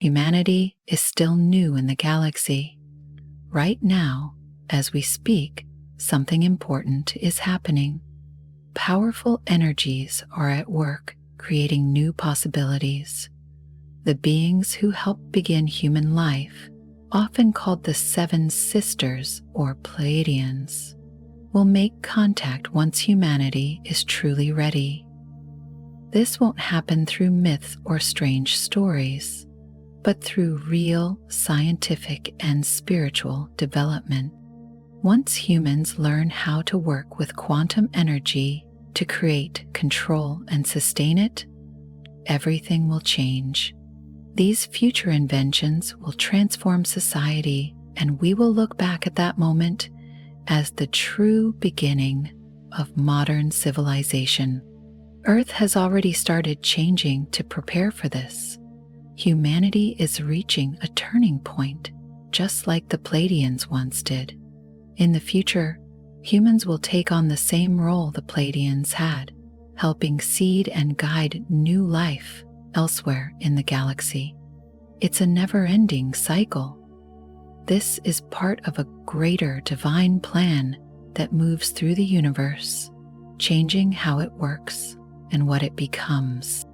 Humanity is still new in the galaxy. Right now, as we speak, something important is happening. Powerful energies are at work, creating new possibilities. The beings who helped begin human life, often called the Seven Sisters or Pleiadians, will make contact once humanity is truly ready. This won't happen through myths or strange stories, but through real scientific and spiritual development. Once humans learn how to work with quantum energy to create, control, and sustain it, everything will change. These future inventions will transform society, and we will look back at that moment as the true beginning of modern civilization. Earth has already started changing to prepare for this. Humanity is reaching a turning point, just like the Pleiadians once did. In the future, humans will take on the same role the Pleiadians had, helping seed and guide new life elsewhere in the galaxy. It's a never-ending cycle. This is part of a greater divine plan that moves through the universe, changing how it works and what it becomes.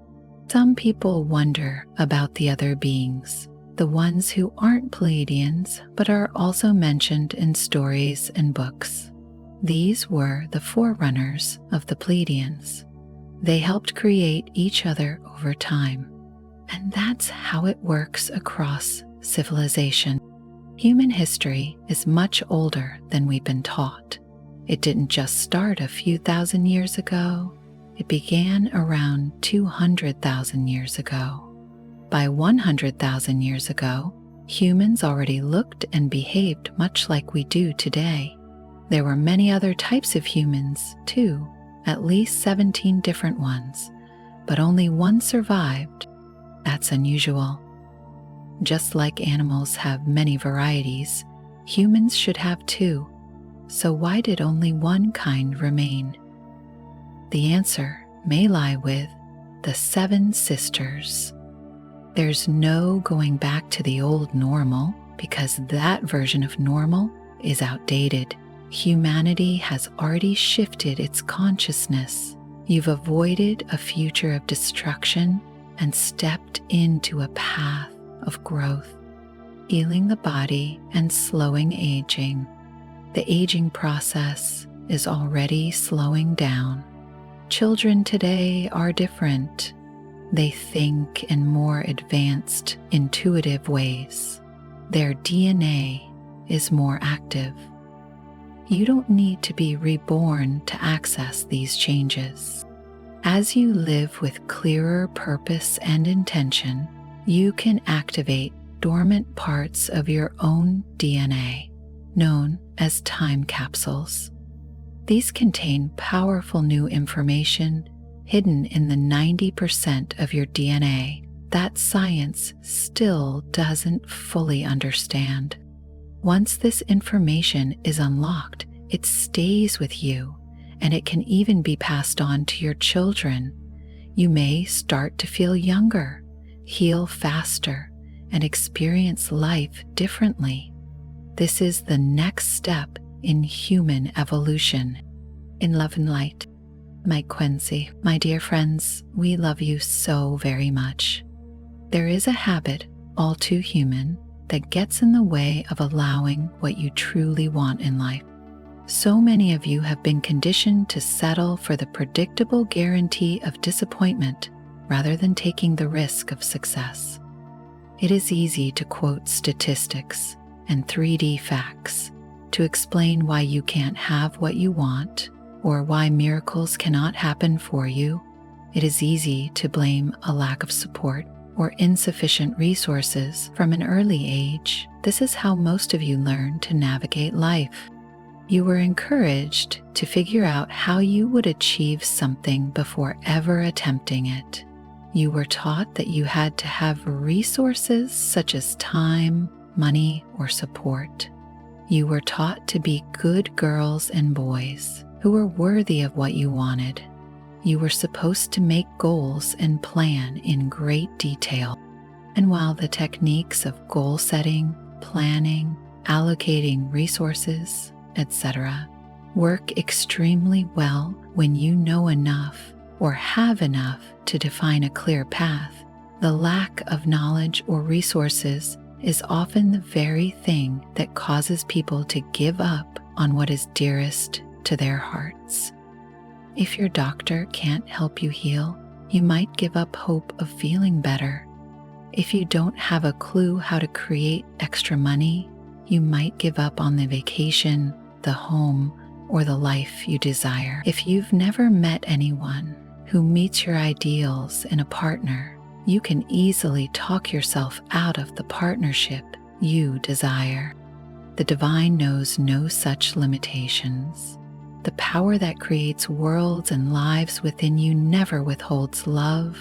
Some people wonder about the other beings, the ones who aren't Pleiadians but are also mentioned in stories and books. These were the forerunners of the Pleiadians. They helped create each other over time, and that's how it works across civilization. Human history is much older than we've been taught. It didn't just start a few thousand years ago. It began around 200,000 years ago. By 100,000 years ago, humans already looked and behaved much like we do today. There were many other types of humans, too, at least 17 different ones, but only one survived. That's unusual. Just like animals have many varieties, humans should have too. So why did only one kind remain? The answer may lie with the Seven Sisters. There's no going back to the old normal because that version of normal is outdated. Humanity has already shifted its consciousness. You've avoided a future of destruction and stepped into a path of growth, healing the body and slowing aging. The aging process is already slowing down. Children today are different. They think in more advanced, intuitive ways. Their DNA is more active. You don't need to be reborn to access these changes. As you live with clearer purpose and intention, you can activate dormant parts of your own DNA, known as time capsules. These contain powerful new information hidden in the 90% of your DNA that science still doesn't fully understand. Once this information is unlocked, it stays with you, and it can even be passed on to your children. You may start to feel younger, heal faster, and experience life differently. This is the next step in human evolution. In love and light, 𝐖𝐈𝐋𝐿𝐶. My dear friends, we love you so very much. There is a habit, all too human, that gets in the way of allowing what you truly want in life. So many of you have been conditioned to settle for the predictable guarantee of disappointment rather than taking the risk of success. It is easy to quote statistics and 3D facts to explain why you can't have what you want or why miracles cannot happen for you. It is easy to blame a lack of support or insufficient resources from an early age. This is how most of you learn to navigate life. You were encouraged to figure out how you would achieve something before ever attempting it. You were taught that you had to have resources such as time, money, or support. You were taught to be good girls and boys who were worthy of what you wanted. You were supposed to make goals and plan in great detail. And while the techniques of goal setting, planning, allocating resources, etc., work extremely well when you know enough or have enough to define a clear path, the lack of knowledge or resources is often the very thing that causes people to give up on what is dearest to their hearts. If your doctor can't help you heal, you might give up hope of feeling better. If you don't have a clue how to create extra money, you might give up on the vacation, the home, or the life you desire. If you've never met anyone who meets your ideals in a partner, you can easily talk yourself out of the partnership you desire. The divine knows no such limitations. The power that creates worlds and lives within you never withholds love,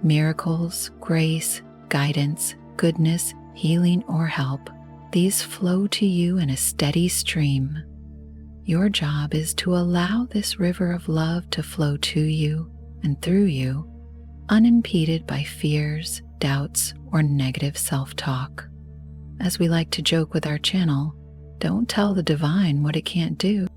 miracles, grace, guidance, goodness, healing, or help. These flow to you in a steady stream. Your job is to allow this river of love to flow to you and through you, unimpeded by fears, doubts, or negative self-talk. As we like to joke with our channel, don't tell the divine what it can't do.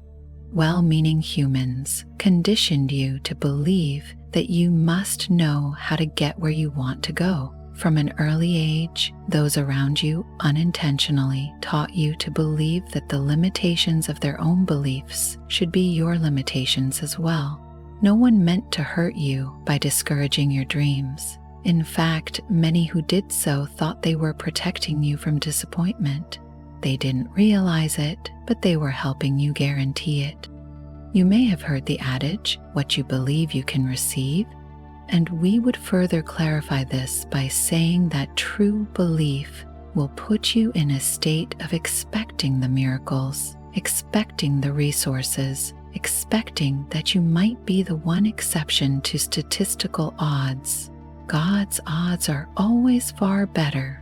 Well-meaning humans conditioned you to believe that you must know how to get where you want to go. From an early age, those around you unintentionally taught you to believe that the limitations of their own beliefs should be your limitations as well. No one meant to hurt you by discouraging your dreams. In fact, many who did so thought they were protecting you from disappointment. They didn't realize it, but they were helping you guarantee it. You may have heard the adage, "What you believe you can receive," and we would further clarify this by saying that true belief will put you in a state of expecting the miracles, expecting the resources, expecting that you might be the one exception to statistical odds. God's odds are always far better.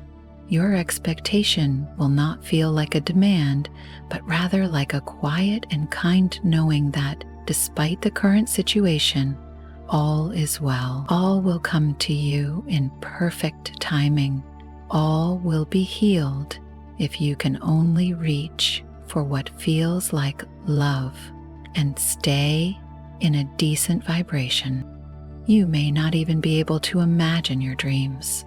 Your expectation will not feel like a demand, but rather like a quiet and kind knowing that, despite the current situation, all is well. All will come to you in perfect timing. All will be healed if you can only reach for what feels like love and stay in a decent vibration. You may not even be able to imagine your dreams,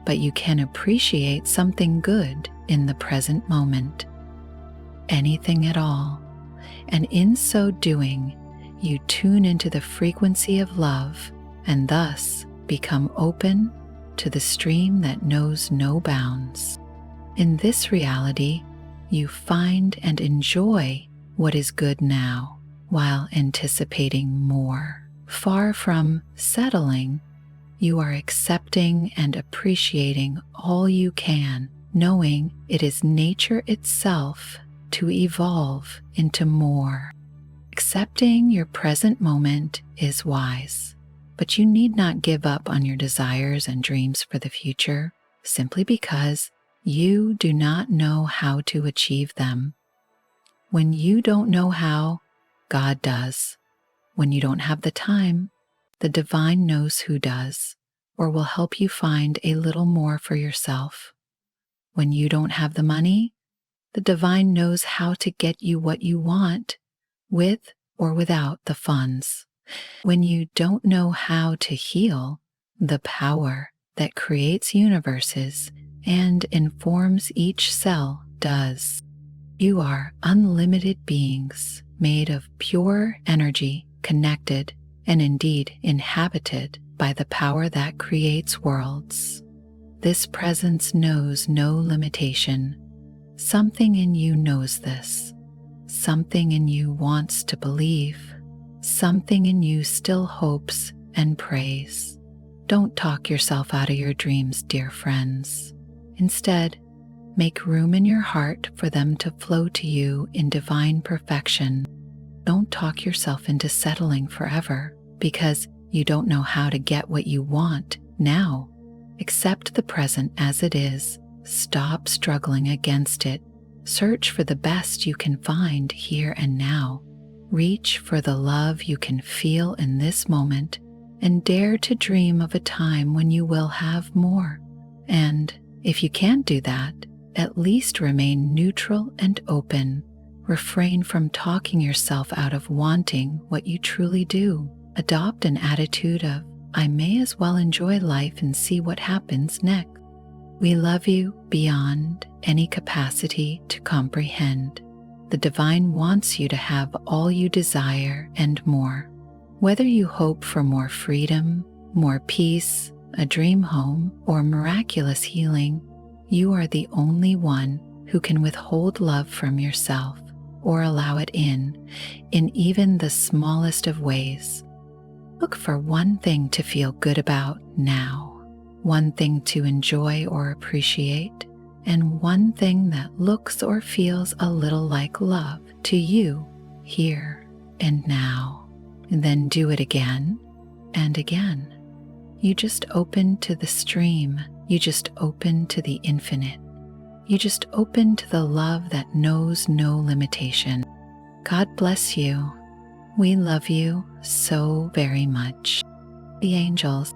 but you can appreciate something good in the present moment. Anything at all. And in so doing, you tune into the frequency of love and thus become open to the stream that knows no bounds. In this reality, you find and enjoy what is good now while anticipating more. Far from settling, you are accepting and appreciating all you can, knowing it is nature itself to evolve into more. Accepting your present moment is wise, but you need not give up on your desires and dreams for the future simply because you do not know how to achieve them. When you don't know how, God does. When you don't have the time, the divine knows who does, or will help you find a little more for yourself. When you don't have the money, the divine knows how to get you what you want, with or without the funds. When you don't know how to heal, the power that creates universes and informs each cell does. You are unlimited beings made of pure energy, connected and indeed inhabited by the power that creates worlds. This presence knows no limitation. Something in you knows this. Something in you wants to believe. Something in you still hopes and prays. Don't talk yourself out of your dreams, dear friends. Instead, make room in your heart for them to flow to you in divine perfection. Don't talk yourself into settling forever because you don't know how to get what you want now. Accept the present as it is. Stop struggling against it. Search for the best you can find here and now. Reach for the love you can feel in this moment and dare to dream of a time when you will have more. And if you can't do that, at least remain neutral and open. Refrain from talking yourself out of wanting what you truly do. Adopt an attitude of, I may as well enjoy life and see what happens next. We love you beyond any capacity to comprehend. The divine wants you to have all you desire and more. Whether you hope for more freedom, more peace, a dream home, or miraculous healing, you are the only one who can withhold love from yourself or allow it in even the smallest of ways. Look for one thing to feel good about now, one thing to enjoy or appreciate, and one thing that looks or feels a little like love to you here and now. And then do it again and again. You just open to the stream. You just open to the infinite. You just open to the love that knows no limitation. God bless you. We love you so very much. The angels.